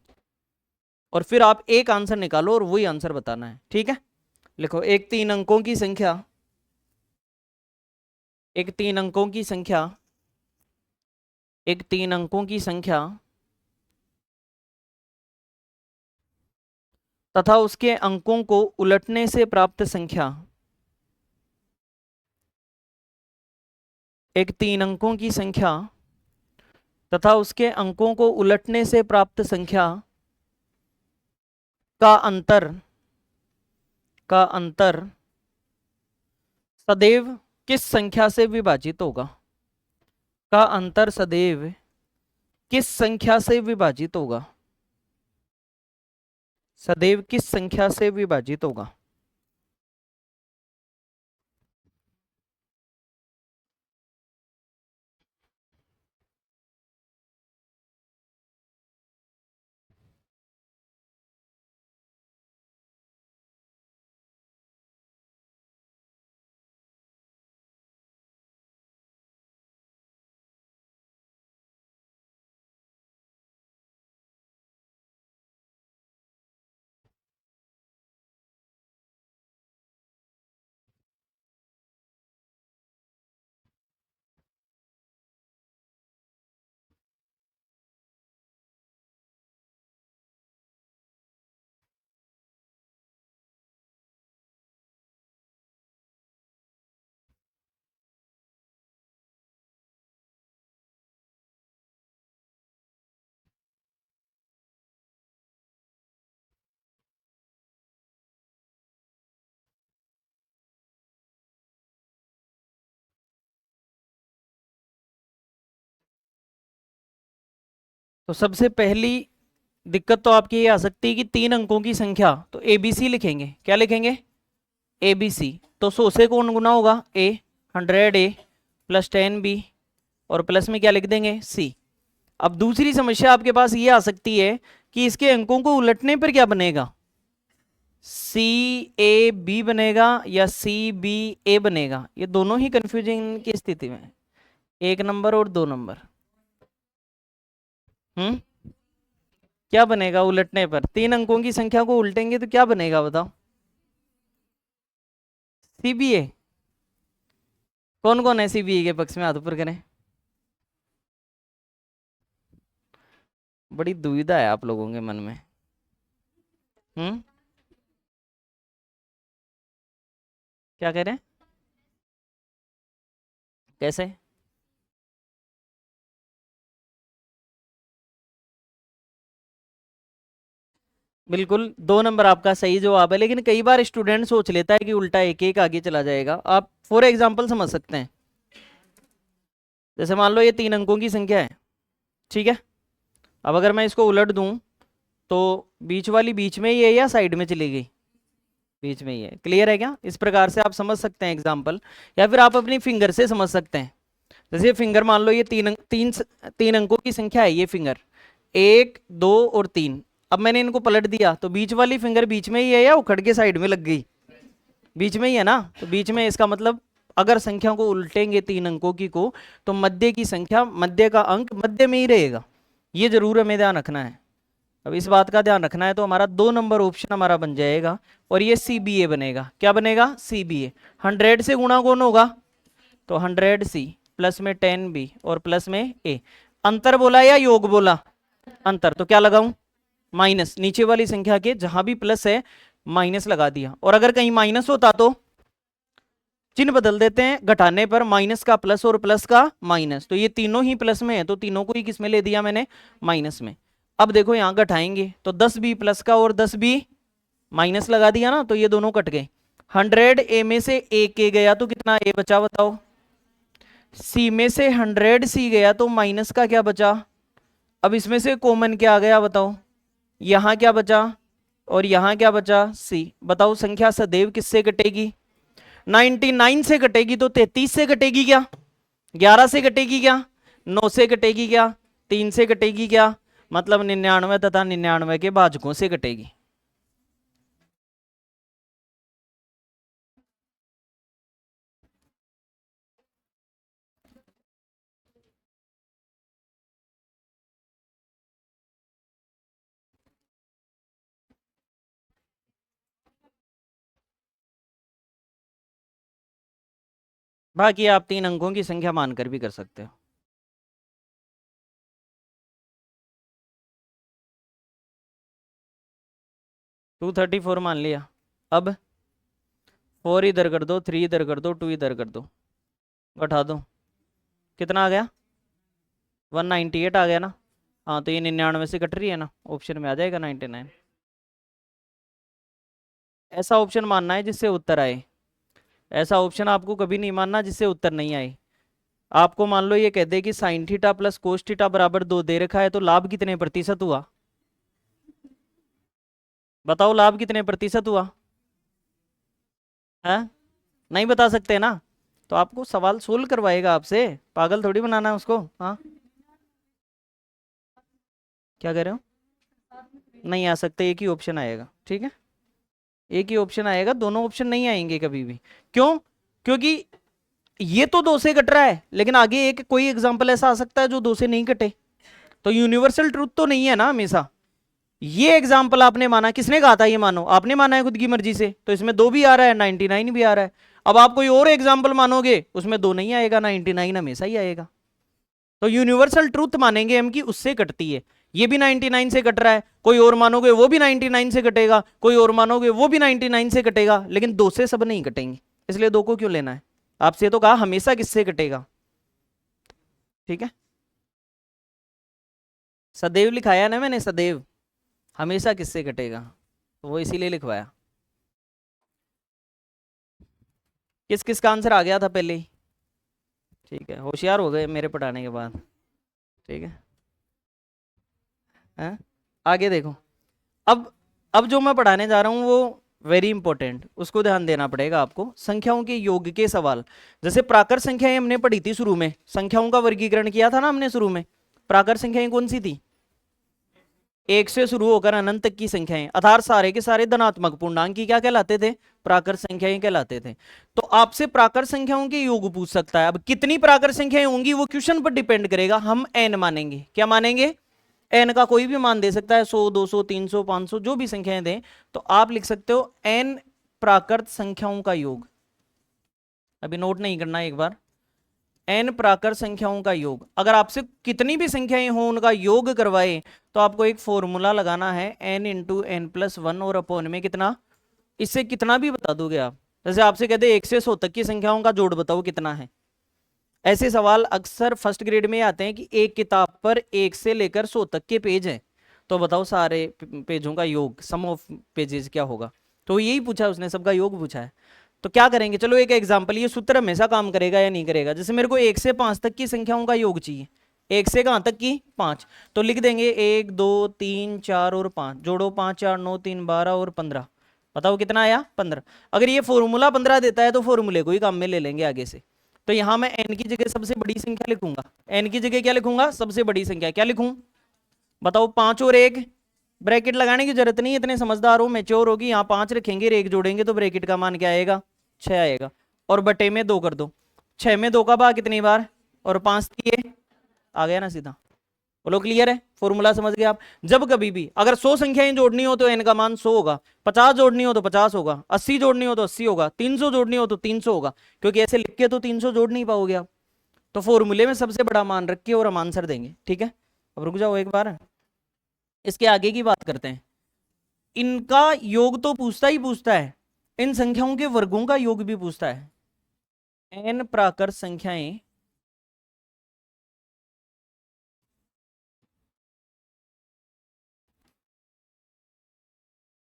और फिर आप एक आंसर निकालो और वही आंसर बताना है, ठीक है। लिखो, एक 3 अंकों की संख्या, एक 3 अंकों की संख्या एक 3 अंकों की संख्या तथा उसके अंकों को उलटने से प्राप्त संख्या। एक 3 अंकों की संख्या तथा उसके अंकों को उलटने से प्राप्त संख्या का अंतर सदैव किस संख्या से विभाजित होगा। का अंतर सदैव किस संख्या से विभाजित होगा। सदैव किस संख्या से विभाजित होगा। तो सबसे पहली दिक्कत तो आपकी ये आ सकती है कि 3 अंकों की संख्या, तो एबीसी लिखेंगे। क्या लिखेंगे? एबीसी। तो 100 से कौन गुना होगा? ए। 100 ए प्लस 10 बी और प्लस में क्या लिख देंगे? सी। अब दूसरी समस्या आपके पास ये आ सकती है कि इसके अंकों को उलटने पर क्या बनेगा? सी ए बी बनेगा या सी बी ए बनेगा। ये दोनों ही कंफ्यूजिंग की स्थिति में, 1 नंबर और 2 नंबर। क्या बनेगा उलटने पर? 3 अंकों की संख्या को उल्टेंगे तो क्या बनेगा बताओ? सीबीए। कौन कौन है सीबीए के पक्ष में? हाथ ऊपर करें। बड़ी दुविधा है आप लोगों के मन में। हम्म क्या कह रहे हैं? कैसे? बिल्कुल 2 नंबर आपका सही जवाब है, लेकिन कई बार स्टूडेंट सोच लेता है कि उल्टा एक एक आगे चला जाएगा। आप फॉर एग्जाम्पल समझ सकते हैं। जैसे मान लो ये 3 अंकों की संख्या है, ठीक है। अब अगर मैं इसको उलट दूं तो बीच वाली बीच में ही है या साइड में चली गई? बीच में ही है। क्लियर है क्या? इस प्रकार से आप समझ सकते हैं एग्जाम्पल, या फिर आप अपनी फिंगर से समझ सकते हैं। जैसे फिंगर मान लो ये 3 अंकों की संख्या है, ये फिंगर 1 2 और 3। अब मैंने इनको पलट दिया तो बीच वाली फिंगर बीच में ही है या उखड़ के साइड में लग गई? बीच में ही है ना। तो बीच में, इसका मतलब अगर संख्या को उल्टेंगे 3 अंकों की को, तो मध्य की संख्या, मध्य का अंक मध्य में ही रहेगा। ये जरूर हमें ध्यान रखना है। अब इस बात का ध्यान रखना है, तो हमारा 2 नंबर ऑप्शन हमारा बन जाएगा और ये सी बी ए बनेगा। क्या बनेगा? सी बी ए। 100 से गुणा कौन होगा? तो 100 सी प्लस में 10 बी और प्लस में ए। अंतर बोला या योग बोला? अंतर। तो क्या लगाऊं? माइनस। नीचे वाली संख्या के जहां भी प्लस है माइनस लगा दिया। और अगर कहीं माइनस होता तो चिन्ह बदल देते हैं, घटाने पर माइनस का प्लस और प्लस का माइनस। तो ये तीनों ही प्लस में है, तो तीनों को ही किस में ले दिया मैंने? माइनस में। अब देखो यहां घटाएंगे तो 10 बी प्लस का और 10 बी माइनस लगा दिया ना, तो ये दोनों कट गए। 100 ए में से एक ए गया तो कितना ए बचा बताओ? सी में से 100 सी गया तो माइनस का क्या बचा? अब इसमें से कॉमन क्या आ गया बताओ? यहां क्या बचा और यहां क्या बचा? सी। बताओ संख्या सदैव किससे कटेगी? 99 से कटेगी। तो 33 से कटेगी क्या? 11 से कटेगी क्या? 9 से कटेगी क्या? 3 से कटेगी क्या? मतलब 99 तथा 99 के भाजकों से कटेगी। बाकी आप 3 अंकों की संख्या मानकर भी कर सकते हो। 234 मान लिया। अब 4 इधर कर दो, 3 इधर कर दो, 2 इधर कर दो, घटा दो, कितना आ गया? 198 आ गया ना। हाँ, तो ये 99 से कट रही है ना, ऑप्शन में आ जाएगा 99। ऐसा ऑप्शन मानना है जिससे उत्तर आए, ऐसा ऑप्शन आपको कभी नहीं मानना जिससे उत्तर नहीं आए। आपको मान लो ये कह दे कि sine theta plus cos theta बराबर 2 दे रखा है, तो लाभ कितने प्रतिशत हुआ? बताओ लाभ कितने प्रतिशत हुआ है? नहीं बता सकते ना, तो आपको सवाल सोल्व करवाएगा आपसे, पागल थोड़ी बनाना है उसको। हाँ, क्या कह रहे हो? नहीं आ सकते, एक ही ऑप्शन आएगा, ठीक है, एक ही ऑप्शन आएगा, दोनों ऑप्शन नहीं आएंगे कभी भी। क्यों? क्योंकि ये तो 2 से कट रहा है, लेकिन आगे एक कोई एग्जांपल ऐसा आ सकता है जो 2 से नहीं कटे, तो यूनिवर्सल ट्रूथ तो नहीं है ना हमेशा। ये एग्जाम्पल आपने माना, किसने कहा था ये मानो? आपने माना है खुद की मर्जी से, तो इसमें 2 भी आ रहा है, 99 भी आ रहा है। अब आप कोई और एग्जाम्पल मानोगे, उसमें 2 नहीं आएगा, 99 हमेशा ही आएगा। तो यूनिवर्सल ट्रूथ मानेंगे हम कि उससे कटती है, ये भी 99 से कट रहा है, कोई और मानोगे वो भी 99 से कटेगा, कोई और मानोगे वो भी 99 से कटेगा, लेकिन 2 से सब नहीं कटेंगे, इसलिए 2 को क्यों लेना है? आपसे तो कहा हमेशा किससे कटेगा, ठीक है, सदैव लिखाया ना मैंने, सदैव, हमेशा किससे कटेगा, तो वो इसीलिए लिखवाया। किस किस का आंसर आ गया था पहले ही? ठीक है, होशियार हो गए मेरे पढ़ाने के बाद, ठीक है। हैं? आगे देखो, अब जो मैं पढ़ाने जा रहा हूँ वो वेरी इंपॉर्टेंट, उसको ध्यान देना पड़ेगा आपको। संख्याओं के योग के सवाल, जैसे प्राकृत संख्याएं हमने पढ़ी थी शुरू में, संख्याओं का वर्गीकरण किया था ना हमने शुरू में। प्राकृत संख्याएं कौन सी थी? 1 से शुरू होकर अनंत तक की संख्याएं, अर्थात सारे के सारे धनात्मक पूर्णांक की क्या कहलाते थे? प्राकृत संख्याएं कहलाते थे। तो आपसे प्राकृत संख्याओं के योग पूछ सकता है। अब कितनी प्राकृत संख्याएं होंगी वो क्वेश्चन पर डिपेंड करेगा, हम n मानेंगे। क्या मानेंगे? n का कोई भी मान दे सकता है, 100 200 300 500 जो भी संख्याएं दें, तो आप लिख सकते हो n प्राकृत संख्याओं का योग। अभी नोट नहीं करना, एक बार n प्राकृत संख्याओं का योग। अगर आपसे कितनी भी संख्याएं हो उनका योग करवाए, तो आपको एक फॉर्मूला लगाना है, n इंटू एन प्लस 1 और अपॉन में कितना, इससे कितना भी बता दोगे आप। जैसे आपसे कहते 1 से 100 तक की संख्याओं का जोड़ बताओ कितना है, ऐसे सवाल अक्सर फर्स्ट ग्रेड में आते हैं कि एक किताब पर 1 से लेकर 100 तक के पेज हैं, तो बताओ सारे पेजों का योग, सम ऑफ पेजेस क्या होगा। तो यही पूछा उसने, सबका योग पूछा है। तो क्या करेंगे, चलो एक एग्जांपल, ये सूत्र हमेशा काम करेगा या नहीं करेगा। जैसे मेरे को 1 से 5 तक की संख्याओं का योग चाहिए, 1 से कहाँ तक की? 5, तो लिख देंगे 1 2 3 4 और 5, जोड़ो 5 4 9 3 12 और 15, बताओ कितना आया? 15। अगर ये फॉर्मूला 15 देता है तो फॉर्मूले को ही काम में ले लेंगे आगे से। तो यहां मैं n की जगह सबसे बड़ी संख्या लिखूंगा, n की जगह क्या लिखूंगा? सबसे बड़ी संख्या। क्या लिखूं बताओ? 5 और 1, ब्रैकेट लगाने की जरूरत नहीं, इतने समझदार हो, मैच्योर होगी। यहाँ 5 रखेंगे, 1 जोड़ेंगे तो ब्रैकेट का मान क्या आएगा? 6 आएगा, और बटे में 2 कर दो, 6 में 2 का भाग कितनी बार, और 5 दिए, आ गया ना सीधा। बोलो क्लियर है, फॉर्मूला समझ गए आप। जब कभी भी अगर 100 संख्याएं जोड़नी हो तो n का मान 100 होगा, 50 जोड़नी हो तो 50 होगा, 80 जोड़नी हो तो 80 होगा, 300 जोड़नी हो तो 300 होगा, क्योंकि ऐसे लिख के तो 300 जोड़ नहीं पाओगे आप। तो फॉर्मूले में सबसे बड़ा मान रख के और हम आंसर देंगे, ठीक है। अब रुक जाओ एक बार, इसके आगे की बात करते हैं। इनका योग तो पूछता ही पूछता है, इन संख्याओं के वर्गों का योग भी पूछता है। n प्राकृत संख्याएं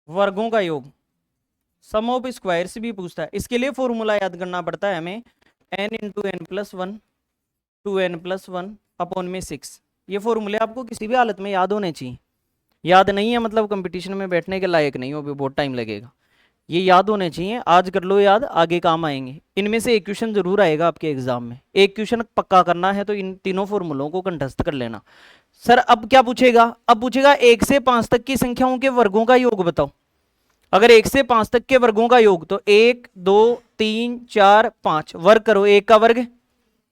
वर्गों का योग, सम ऑफ स्क्वायर्स भी पूछता है। इसके लिए फॉर्मूला याद करना पड़ता है हमें, n into n plus 1 2n plus 1 upon में 6। ये फॉर्मूले आपको किसी भी हालत में याद होने चाहिए। याद नहीं है मतलब कंपटीशन में बैठने के लायक नहीं हो, भी बहुत टाइम लगेगा। ये याद होने चाहिए, आज कर लो याद, आगे काम आएंगे। इनमें से एक क्वेश्चन जरूर आएगा आपके एग्जाम में, एक क्वेश्चन पक्का करना है, तो इन तीनों फॉर्मूलों को कंठस्थ कर लेना। सर अब क्या पूछेगा? अब पूछेगा 1 से 5 तक की संख्याओं के वर्गों का योग बताओ। अगर 1 से 5 तक के वर्गों का योग, तो 1 2 3 4 5 वर्ग करो, 1 का वर्ग,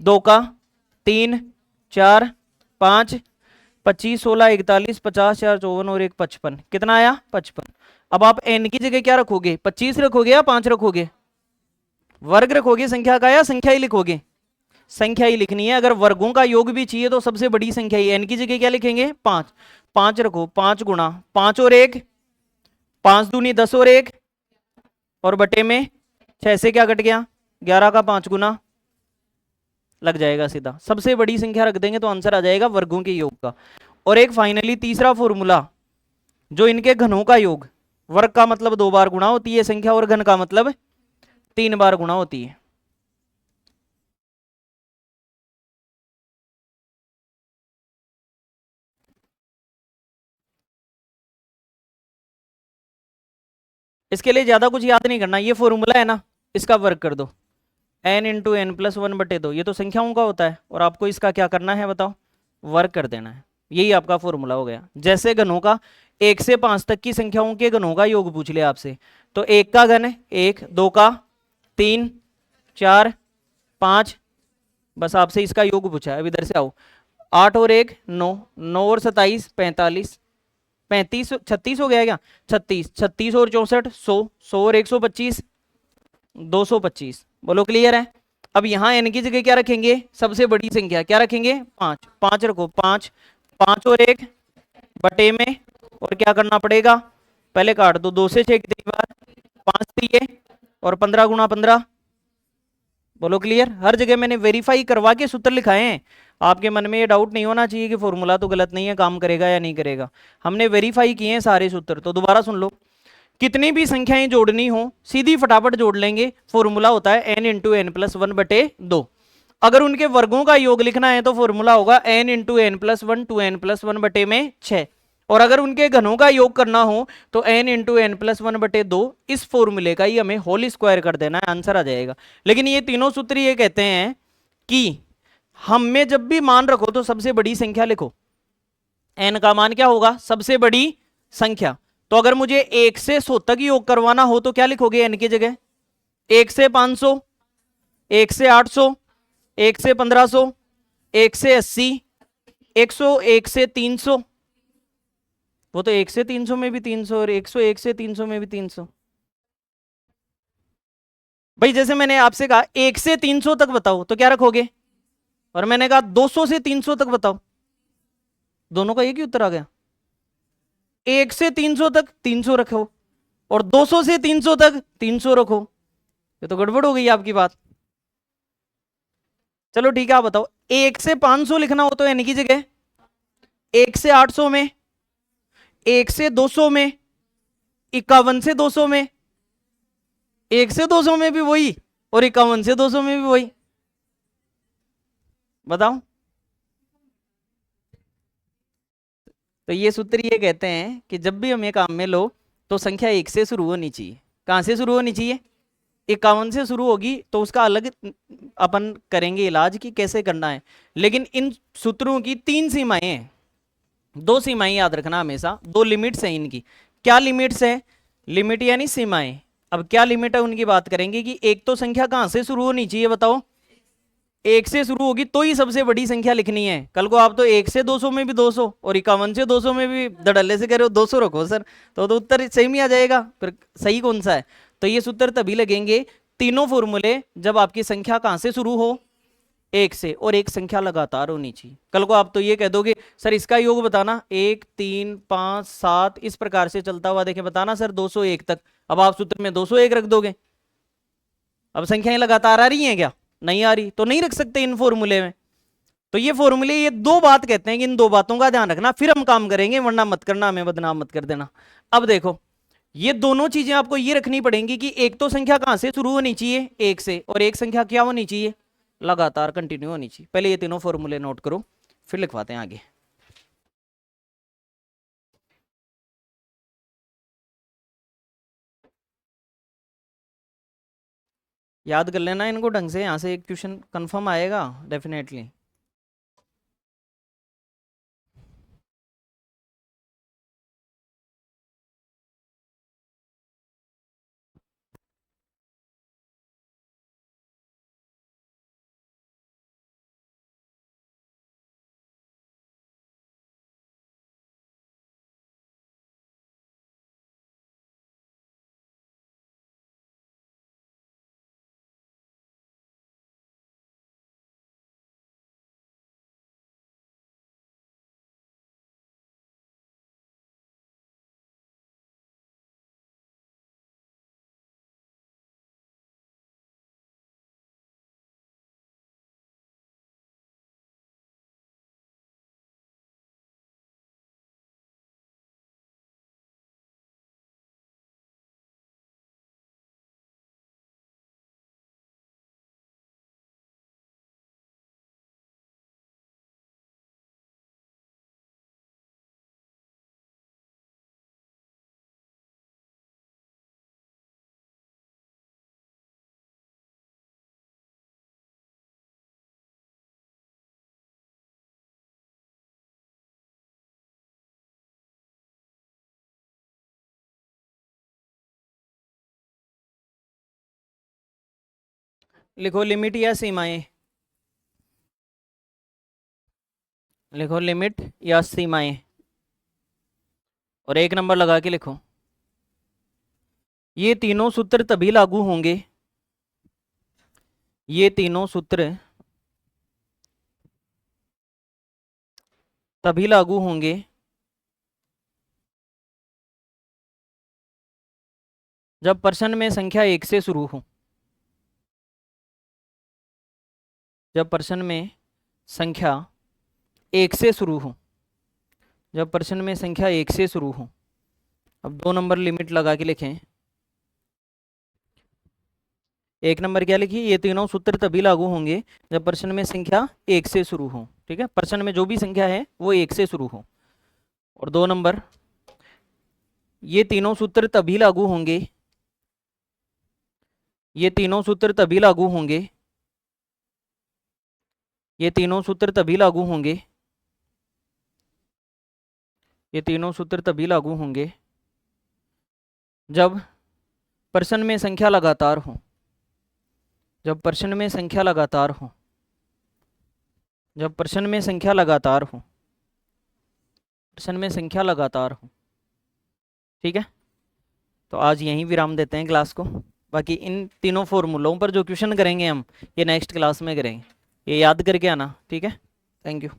2 का, 3 4 5 25 16 41 50 4 54 और 1 55, कितना आया? 55। अब आप n की जगह क्या रखोगे? 25 रखोगे या 5 रखोगे? वर्ग रखोगे संख्या का या संख्या ही लिखोगे? संख्या ही लिखनी है। अगर वर्गों का योग भी चाहिए तो सबसे बड़ी संख्या ही, n की जगह क्या लिखेंगे? 5, 5 रखो, 5 गुणा 5 और 1 5 दूनी 10 और 1 और बटे में 6 से क्या कट गया 11 का 5 गुना लग जाएगा सीधा। सबसे बड़ी संख्या रख देंगे तो आंसर आ जाएगा वर्गों के योग का। और एक फाइनली तीसरा फॉर्मूला जो इनके घनों का योग, वर्ग का मतलब 2 बार गुणा होती है संख्या और घन का मतलब 3 बार गुणा होती है। इसके लिए ज्यादा कुछ याद नहीं करना, ये फॉर्मूला है ना, इसका वर्ग कर दो n इंटू एन प्लस 1 बटे 2, ये तो संख्याओं का होता है और आपको इसका क्या करना है बताओ, वर्ग कर देना है। यही आपका फॉर्मूला हो गया। जैसे घनों का 1 से 5 तक की संख्याओं के घनों का योग पूछ लिया आपसे, तो 1 का घन 1, 2 का 3, 4, 5, बस आपसे इसका योग पूछा है। अब इधर से आओ, 8 और 1 9, 9 और 27 45, 35 36 हो गया क्या, 36, 36 और 64 100, 100 और 125 225। बोलो क्लियर है। अब यहां n की जगह क्या रखेंगे, सबसे बड़ी संख्या क्या रखेंगे 5, 5 रखो, 5, 5 और 1 बटे में, और क्या करना पड़ेगा, पहले काट दो, 2 से 6 कितनी बार 5 दिए और 15 गुणा 15। बोलो क्लियर। हर जगह मैंने वेरीफाई करवा के सूत्र लिखाए हैं, आपके मन में ये डाउट नहीं होना चाहिए कि फॉर्मूला तो गलत नहीं है, काम करेगा या नहीं करेगा। हमने वेरीफाई किए हैं सारे सूत्र। तो दोबारा सुन लो, कितनी भी संख्याएं जोड़नी हो सीधी फटाफट जोड़ लेंगे। फॉर्मूला होता है n इंटू एन प्लस 1 बटे 2। अगर उनके वर्गों का योग लिखना है तो फॉर्मूला होगा n into n plus 1 two n plus 1 बटे में 6। और अगर उनके घनों का योग करना हो तो n इंटू एन प्लस 1 बटे 2, इस फॉर्मूले का ही हमें होल स्क्वायर कर देना है, आंसर आ जाएगा। लेकिन ये तीनों सूत्र ये कहते हैं कि हम में जब भी मान रखो तो सबसे बड़ी संख्या लिखो। n का मान क्या होगा, सबसे बड़ी संख्या। तो अगर मुझे 1 से 100 तक योग करवाना हो तो क्या लिखोगे n की जगह, 1 से 500, 1 से 800, 1 से 1500, 1 से 80, 101 से 300। वो तो 1 से 300 में भी 300 और 101 से 300 में भी 300। भाई जैसे मैंने आपसे कहा 1 से 300 तक बताओ तो क्या रखोगे, और मैंने कहा 200 से 300 तक बताओ, दोनों का एक ही उत्तर आ गया। 1 से 300 तक 300 रखो और 200 से 300 तक 300 रखो, ये तो गड़बड़ हो गई आपकी बात। चलो ठीक है, आप बताओ 1 से 500 लिखना हो तो यानी की जगह, 1 से 800 में, 1 से 200 में, 51 से 200 में, 1 से 200 में भी वही और 51 से 200 में भी वही, बताओ। तो ये सूत्र ये कहते हैं कि जब भी हमें काम में लो तो संख्या 1 से शुरू होनी चाहिए। कहां से शुरू होनी चाहिए, 51 से शुरू होगी तो उसका अलग अपन करेंगे इलाज कि कैसे करना है। लेकिन इन सूत्रों की 3 सीमाएं हैं, 2 सीमाएं याद रखना हमेशा, 2 लिमिट्स हैं इनकी। क्या लिमिट्स है, लिमिट यानी सीमाएं। अब क्या लिमिट है उनकी बात करेंगे कि एक तो संख्या कहां से शुरू होनी चाहिए बताओ, 1 से शुरू होगी तो ही सबसे बड़ी संख्या लिखनी है। कल को आप तो 1 से 200 में भी 200 और 51 से 200 में भी धड़ल्ले से कह रहे हो 200 रखो सर, तो उत्तर सेम ही आ जाएगा। फिर सही कौन सा है, तो ये सूत्र तभी लगेंगे तीनों फॉर्मूले जब आपकी संख्या कहां से शुरू हो, 1 से, और एक संख्या लगातार होनी चाहिए। कल को आप तो ये कह दोगे सर इसका योग बताना, 1 3 5 7 इस प्रकार से चलता हुआ देखे बताना सर 201 तक। अब आप सूत्र में 201 रख दोगे, अब संख्याएं लगातार आ रही हैं क्या, नहीं आ रही, तो नहीं रख सकते इन फॉर्मूले में। तो ये फॉर्मूले ये 2 बात कहते हैं कि इन 2 बातों का ध्यान रखना फिर हम काम करेंगे, वरना मत करना, हमें बदनाम मत कर देना। अब देखो ये दोनों चीजें आपको ये रखनी पड़ेंगी कि एक तो संख्या कहां से शुरू होनी चाहिए, 1 से, और एक संख्या क्या होनी चाहिए, लगातार कंटिन्यू होनी चाहिए। पहले ये तीनों फॉर्मूले नोट करो फिर लिखवाते हैं आगे। याद कर लेना इनको ढंग से, यहां से एक क्वेश्चन कंफर्म आएगा डेफिनेटली। लिखो लिमिट या सीमाएं, लिखो लिमिट या सीमाएं, और 1 नंबर लगा के लिखो। ये तीनों सूत्र तभी लागू होंगे, ये तीनों सूत्र तभी लागू होंगे जब प्रश्न में संख्या 1 से शुरू हो। जब प्रश्न में संख्या 1 से शुरू हो, जब प्रश्न में संख्या 1 से शुरू हो। अब 2 नंबर लिमिट लगा के लिखें। 1 नंबर क्या लिखिए, ये तीनों सूत्र तभी लागू होंगे जब प्रश्न में संख्या 1 से शुरू हो। ठीक है, प्रश्न में जो भी संख्या है वो 1 से शुरू हो। और 2 नंबर, ये तीनों सूत्र तभी लागू होंगे, ये तीनों सूत्र तभी लागू होंगे, ये तीनों सूत्र तभी लागू होंगे, ये तीनों सूत्र तभी लागू होंगे जब प्रश्न में संख्या लगातार हो। जब प्रश्न में संख्या लगातार हो, जब प्रश्न में संख्या लगातार हो, प्रश्न में संख्या लगातार हो। ठीक है, तो आज यहीं विराम देते हैं क्लास को। बाकी इन तीनों फॉर्मूलों पर जो क्वेश्चन करेंगे हम, ये नेक्स्ट क्लास में करेंगे। ये याद करके आना। ठीक है, थैंक यू।